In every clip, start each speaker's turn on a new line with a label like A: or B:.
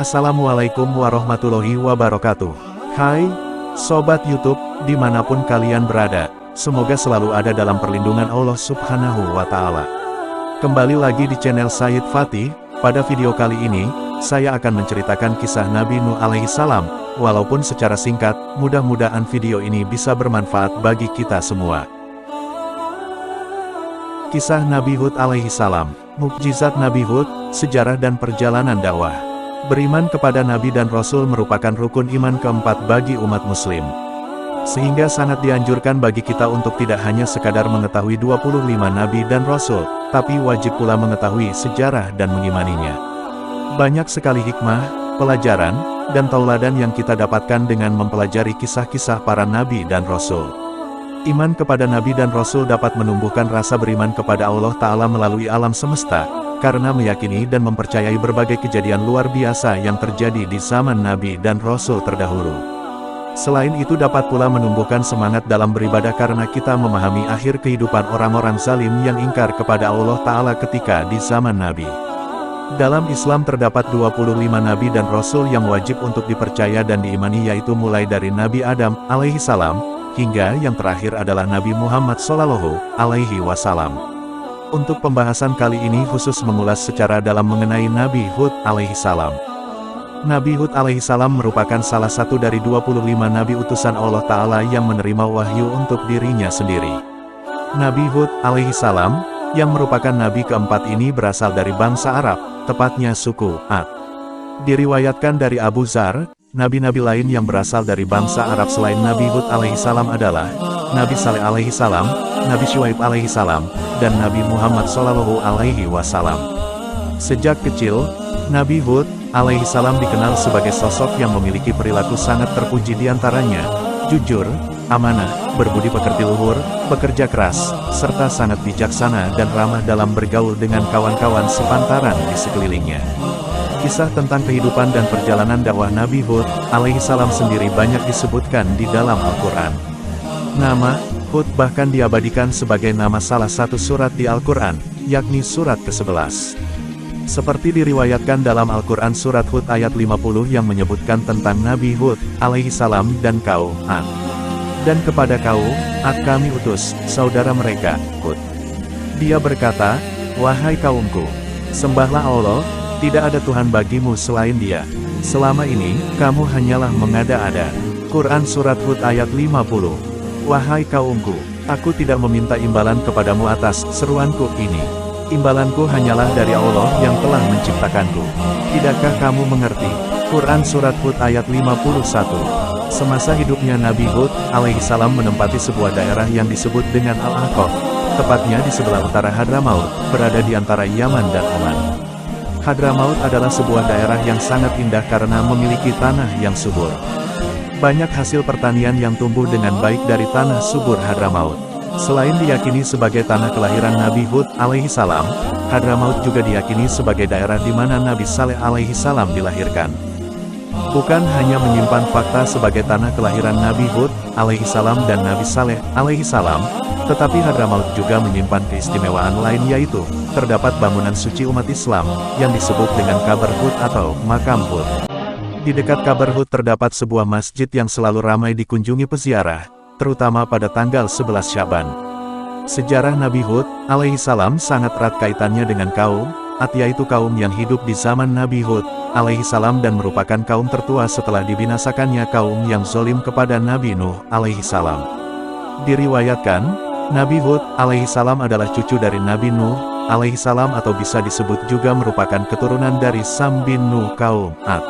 A: Assalamualaikum warahmatullahi wabarakatuh. Hai, Sobat YouTube, dimanapun kalian berada, semoga selalu ada dalam perlindungan Allah Subhanahu wa Ta'ala. Kembali lagi di channel Sayyid Fatih. Pada video kali ini, saya akan menceritakan kisah Nabi Nuh alaihissalam. Walaupun secara singkat, mudah-mudahan video ini bisa bermanfaat bagi kita semua. Kisah Nabi Hud alaihissalam, mukjizat Nabi Hud, sejarah dan perjalanan dakwah. Beriman kepada Nabi dan Rasul merupakan rukun iman keempat bagi umat Muslim. Sehingga sangat dianjurkan bagi kita untuk tidak hanya sekadar mengetahui 25 Nabi dan Rasul, tapi wajib pula mengetahui sejarah dan mengimaninya. Banyak sekali hikmah, pelajaran, dan tauladan yang kita dapatkan dengan mempelajari kisah-kisah para Nabi dan Rasul. Iman kepada Nabi dan Rasul dapat menumbuhkan rasa beriman kepada Allah Ta'ala melalui alam semesta, karena meyakini dan mempercayai berbagai kejadian luar biasa yang terjadi di zaman Nabi dan Rasul terdahulu. Selain itu dapat pula menumbuhkan semangat dalam beribadah karena kita memahami akhir kehidupan orang-orang zalim yang ingkar kepada Allah Ta'ala ketika di zaman Nabi. Dalam Islam terdapat 25 Nabi dan Rasul yang wajib untuk dipercaya dan diimani, yaitu mulai dari Nabi Adam alaihissalam, hingga yang terakhir adalah Nabi Muhammad Shallallahu alaihi wasallam. Untuk pembahasan kali ini khusus mengulas secara dalam mengenai Nabi Hud alaihissalam. Nabi Hud alaihissalam merupakan salah satu dari 25 Nabi utusan Allah Ta'ala yang menerima wahyu untuk dirinya sendiri. Nabi Hud alaihissalam, yang merupakan Nabi keempat ini berasal dari bangsa Arab, tepatnya suku Ad. Diriwayatkan dari Abu Dzar, Nabi-Nabi lain yang berasal dari bangsa Arab selain Nabi Hud alaihissalam adalah Nabi Saleh alaihissalam, Nabi Syuaib alaihissalam, dan Nabi Muhammad Shallallahu alaihi wasallam. Sejak kecil, Nabi Hud alaihissalam dikenal sebagai sosok yang memiliki perilaku sangat terpuji, diantaranya jujur, amanah, berbudi pekerti luhur, pekerja keras, serta sangat bijaksana dan ramah dalam bergaul dengan kawan-kawan sepantaran di sekelilingnya. Kisah tentang kehidupan dan perjalanan dakwah Nabi Hud alaihissalam sendiri banyak disebutkan di dalam Al-Quran. Nama Hud bahkan diabadikan sebagai nama salah satu surat di Al-Quran, yakni surat ke-11. Seperti diriwayatkan dalam Al-Quran surat Hud ayat 50 yang menyebutkan tentang Nabi Hud alaihissalam dan kaum Ad. Dan kepada kaum Ad kami utus saudara mereka, Hud. Dia berkata, "Wahai kaumku, sembahlah Allah, tidak ada Tuhan bagimu selain Dia. Selama ini, kamu hanyalah mengada-ada." Quran Surat Hud ayat 50. Wahai kaumku, aku tidak meminta imbalan kepadamu atas seruanku ini. Imbalanku hanyalah dari Allah yang telah menciptakanku. Tidakkah kamu mengerti? Quran Surat Hud ayat 51. Semasa hidupnya Nabi Hud alaihissalam menempati sebuah daerah yang disebut dengan Al-Ahqaf, tepatnya di sebelah utara Hadramaut, berada di antara Yaman dan Oman. Hadramaut adalah sebuah daerah yang sangat indah karena memiliki tanah yang subur. Banyak hasil pertanian yang tumbuh dengan baik dari tanah subur Hadramaut. Selain diyakini sebagai tanah kelahiran Nabi Hud alaihissalam, Hadramaut juga diyakini sebagai daerah di mana Nabi Saleh alaihissalam dilahirkan. Bukan hanya menyimpan fakta sebagai tanah kelahiran Nabi Hud alaihissalam dan Nabi Saleh alaihissalam, tetapi Hadramaut juga menyimpan keistimewaan lain, yaitu terdapat bangunan suci umat Islam yang disebut dengan Kabar Hud atau Makam Hud. Di dekat Kabar Hud terdapat sebuah masjid yang selalu ramai dikunjungi peziarah, terutama pada tanggal 11 Syaban. Sejarah Nabi Hud alaihissalam sangat erat kaitannya dengan kaum Ad, yaitu kaum yang hidup di zaman Nabi Hud alaihissalam dan merupakan kaum tertua setelah dibinasakannya kaum yang zolim kepada Nabi Nuh alaihissalam. Diriwayatkan, Nabi Hud alaihissalam adalah cucu dari Nabi Nuh alaihissalam, atau bisa disebut juga merupakan keturunan dari Sam bin Nuh kaum Ad.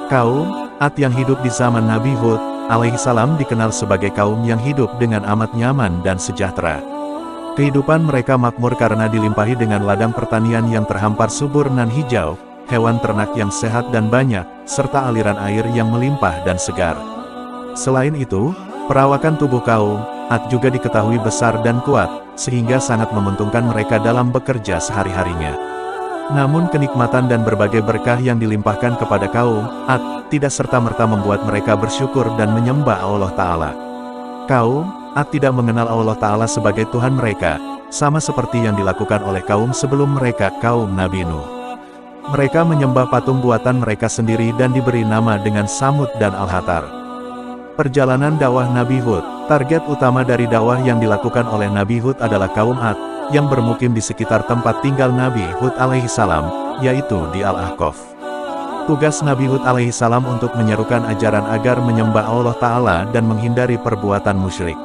A: Kaum Ad yang hidup di zaman Nabi Hud alaihissalam dikenal sebagai kaum yang hidup dengan amat nyaman dan sejahtera. Kehidupan mereka makmur karena dilimpahi dengan ladang pertanian yang terhampar subur nan hijau, hewan ternak yang sehat dan banyak, serta aliran air yang melimpah dan segar. Selain itu, perawakan tubuh kaum Ad juga diketahui besar dan kuat, sehingga sangat menguntungkan mereka dalam bekerja sehari-harinya. Namun kenikmatan dan berbagai berkah yang dilimpahkan kepada kaum Ad tidak serta-merta membuat mereka bersyukur dan menyembah Allah Ta'ala. Kaum Ad tidak mengenal Allah Ta'ala sebagai Tuhan mereka, sama seperti yang dilakukan oleh kaum sebelum mereka, kaum Nabi Nuh. Mereka menyembah patung buatan mereka sendiri dan diberi nama dengan Samud dan Al-Hatar. Perjalanan dakwah Nabi Hud. Target utama dari dakwah yang dilakukan oleh Nabi Hud adalah kaum Ad, yang bermukim di sekitar tempat tinggal Nabi Hud alaihissalam, yaitu di Al-Ahqaf. Tugas Nabi Hud alaihissalam untuk menyerukan ajaran agar menyembah Allah Ta'ala dan menghindari perbuatan musyrik.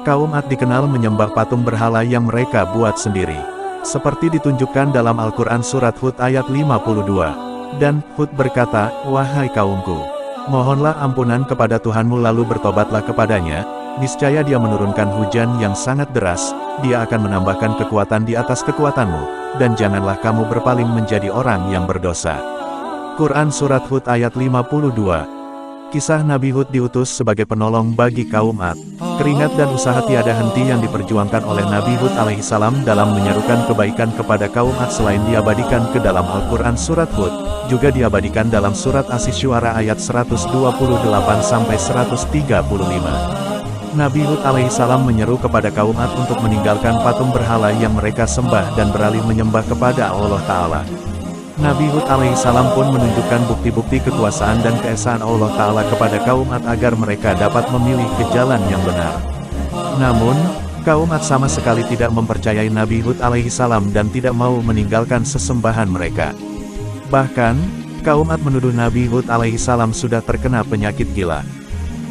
A: Kaum Ad dikenal menyembah patung berhala yang mereka buat sendiri. Seperti ditunjukkan dalam Al-Quran Surat Hud ayat 52. Dan Hud berkata, "Wahai kaumku, mohonlah ampunan kepada Tuhanmu lalu bertobatlah kepadanya, niscaya Dia menurunkan hujan yang sangat deras, Dia akan menambahkan kekuatan di atas kekuatanmu, dan janganlah kamu berpaling menjadi orang yang berdosa." Quran Surat Hud ayat 52. Kisah Nabi Hud diutus sebagai penolong bagi kaum Ad. Keringat dan usaha tiada henti yang diperjuangkan oleh Nabi Hud alaihissalam dalam menyerukan kebaikan kepada kaum Ad selain diabadikan ke dalam Al-Quran Surat Hud, juga diabadikan dalam Surat Asy-Syu'ara ayat 128-135. Nabi Hud alaihissalam menyeru kepada kaum Ad untuk meninggalkan patung berhala yang mereka sembah dan beralih menyembah kepada Allah Ta'ala. Nabi Hud alaihissalam pun menunjukkan bukti-bukti kekuasaan dan keesaan Allah Ta'ala kepada kaum Ad agar mereka dapat memilih ke jalan yang benar. Namun, kaum Ad sama sekali tidak mempercayai Nabi Hud alaihissalam dan tidak mau meninggalkan sesembahan mereka. Bahkan, kaum Ad menuduh Nabi Hud alaihissalam sudah terkena penyakit gila.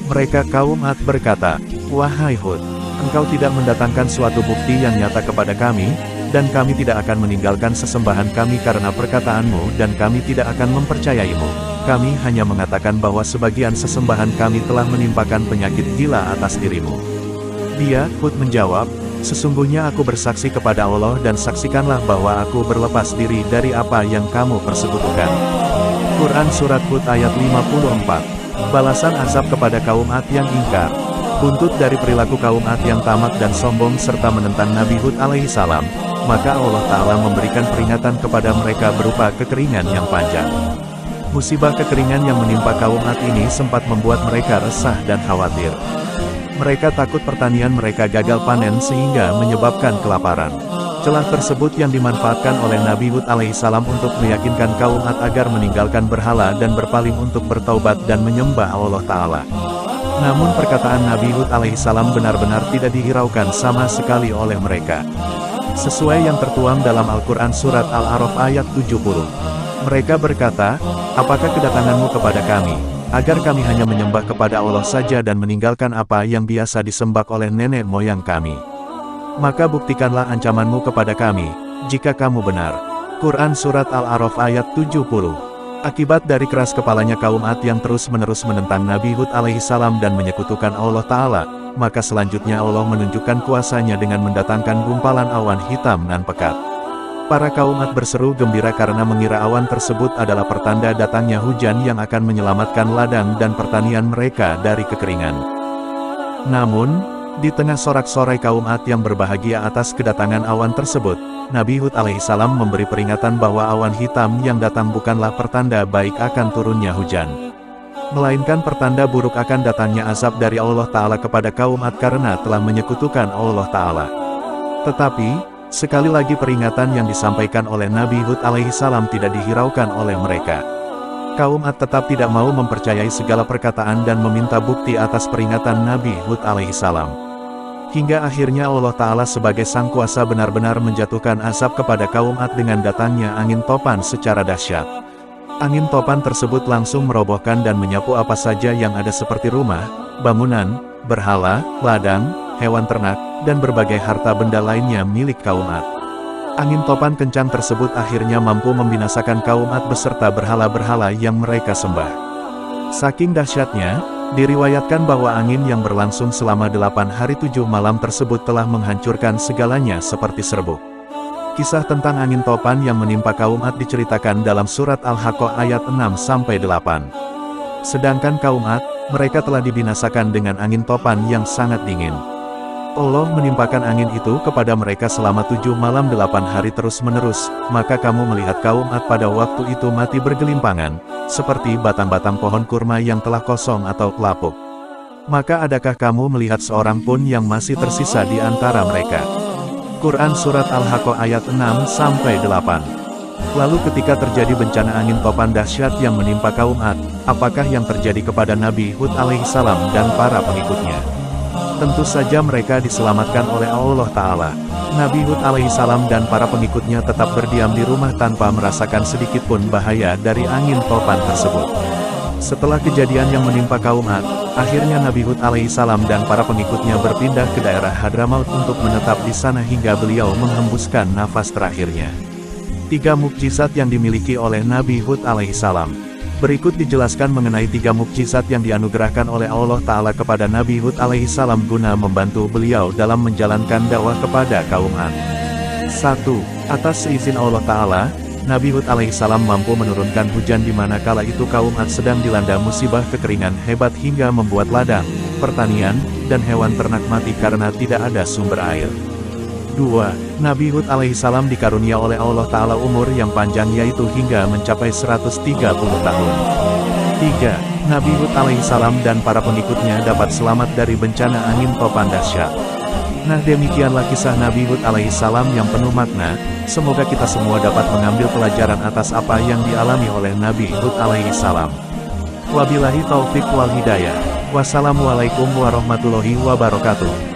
A: Mereka kaum Ad berkata, "Wahai Hud, engkau tidak mendatangkan suatu bukti yang nyata kepada kami, dan kami tidak akan meninggalkan sesembahan kami karena perkataanmu dan kami tidak akan mempercayaimu. Kami hanya mengatakan bahwa sebagian sesembahan kami telah menimpakan penyakit gila atas dirimu." Dia, Hud menjawab, "Sesungguhnya aku bersaksi kepada Allah dan saksikanlah bahwa aku berlepas diri dari apa yang kamu persekutukan." Quran Surat Hud ayat 54. Balasan azab kepada kaum Ad yang ingkar. Buntut dari perilaku kaum Ad yang tamak dan sombong serta menentang Nabi Hud alaihissalam, maka Allah Ta'ala memberikan peringatan kepada mereka berupa kekeringan yang panjang. Musibah kekeringan yang menimpa kaum Ad ini sempat membuat mereka resah dan khawatir. Mereka takut pertanian mereka gagal panen sehingga menyebabkan kelaparan. Celah tersebut yang dimanfaatkan oleh Nabi Hud alaihissalam untuk meyakinkan kaum Ad agar meninggalkan berhala dan berpaling untuk bertaubat dan menyembah Allah Ta'ala. Namun perkataan Nabi Hud alaihissalam benar-benar tidak dihiraukan sama sekali oleh mereka. Sesuai yang tertuang dalam Al-Quran Surat Al-A'raf ayat 70. Mereka berkata, "Apakah kedatanganmu kepada kami, agar kami hanya menyembah kepada Allah saja dan meninggalkan apa yang biasa disembah oleh nenek moyang kami? Maka buktikanlah ancamanmu kepada kami, jika kamu benar." Quran Surat Al-A'raf ayat 70. Akibat dari keras kepalanya kaum Ad yang terus-menerus menentang Nabi Hud alaihissalam dan menyekutukan Allah Ta'ala, maka selanjutnya Allah menunjukkan kuasanya dengan mendatangkan gumpalan awan hitam nan pekat. Para kaum Ad berseru gembira karena mengira awan tersebut adalah pertanda datangnya hujan yang akan menyelamatkan ladang dan pertanian mereka dari kekeringan. Namun, di tengah sorak-sorai kaum Ad yang berbahagia atas kedatangan awan tersebut, Nabi Hud alaihissalam memberi peringatan bahwa awan hitam yang datang bukanlah pertanda baik akan turunnya hujan, melainkan pertanda buruk akan datangnya azab dari Allah Ta'ala kepada kaum Ad karena telah menyekutukan Allah Ta'ala. Tetapi, sekali lagi peringatan yang disampaikan oleh Nabi Hud alaihissalam tidak dihiraukan oleh mereka. Kaum Ad tetap tidak mau mempercayai segala perkataan dan meminta bukti atas peringatan Nabi Hud alaihissalam. Hingga akhirnya Allah Ta'ala sebagai Sang Kuasa benar-benar menjatuhkan azab kepada kaum Ad dengan datangnya angin topan secara dahsyat. Angin topan tersebut langsung merobohkan dan menyapu apa saja yang ada seperti rumah, bangunan, berhala, ladang, hewan ternak, dan berbagai harta benda lainnya milik kaum Ad. Angin topan kencang tersebut akhirnya mampu membinasakan kaum Ad beserta berhala-berhala yang mereka sembah. Saking dahsyatnya, diriwayatkan bahwa angin yang berlangsung selama 8 hari 7 malam tersebut telah menghancurkan segalanya seperti serbuk. Kisah tentang angin topan yang menimpa kaum Ad diceritakan dalam Surat Al-Haqqah ayat 6-8. Sedangkan kaum Ad, mereka telah dibinasakan dengan angin topan yang sangat dingin. Allah menimpakan angin itu kepada mereka selama 7 malam 8 hari terus-menerus, maka kamu melihat kaum Ad pada waktu itu mati bergelimpangan, seperti batang-batang pohon kurma yang telah kosong atau lapuk. Maka adakah kamu melihat seorang pun yang masih tersisa di antara mereka? Quran Surat Al-Haqqah ayat 6-8. Lalu ketika terjadi bencana angin topan dahsyat yang menimpa kaum Ad, apakah yang terjadi kepada Nabi Hud alaihissalam dan para pengikutnya? Tentu saja mereka diselamatkan oleh Allah Ta'ala. Nabi Hud alaihissalam dan para pengikutnya tetap berdiam di rumah tanpa merasakan sedikitpun bahaya dari angin topan tersebut. Setelah kejadian yang menimpa kaum Ad, akhirnya Nabi Hud alaihissalam dan para pengikutnya berpindah ke daerah Hadramaut untuk menetap di sana hingga beliau menghembuskan nafas terakhirnya. 3 mukjizat yang dimiliki oleh Nabi Hud alaihissalam. Berikut dijelaskan mengenai 3 mukjizat yang dianugerahkan oleh Allah Ta'ala kepada Nabi Hud alaihissalam guna membantu beliau dalam menjalankan dakwah kepada kaum Ad. 1. Atas seizin Allah Ta'ala, Nabi Hud alaihissalam mampu menurunkan hujan di mana kala itu kaum Ad sedang dilanda musibah kekeringan hebat hingga membuat ladang, pertanian, dan hewan ternak mati karena tidak ada sumber air. 2. Nabi Hud alaihissalam dikarunia oleh Allah Ta'ala umur yang panjang yaitu hingga mencapai 130 tahun. 3. Nabi Hud alaihissalam dan para pengikutnya dapat selamat dari bencana angin topan dahsyat. Nah, demikianlah kisah Nabi Hud alaihissalam yang penuh makna. Semoga kita semua dapat mengambil pelajaran atas apa yang dialami oleh Nabi Hud alaihissalam. Wabillahi taufik wal hidayah. Wassalamualaikum warahmatullahi wabarakatuh.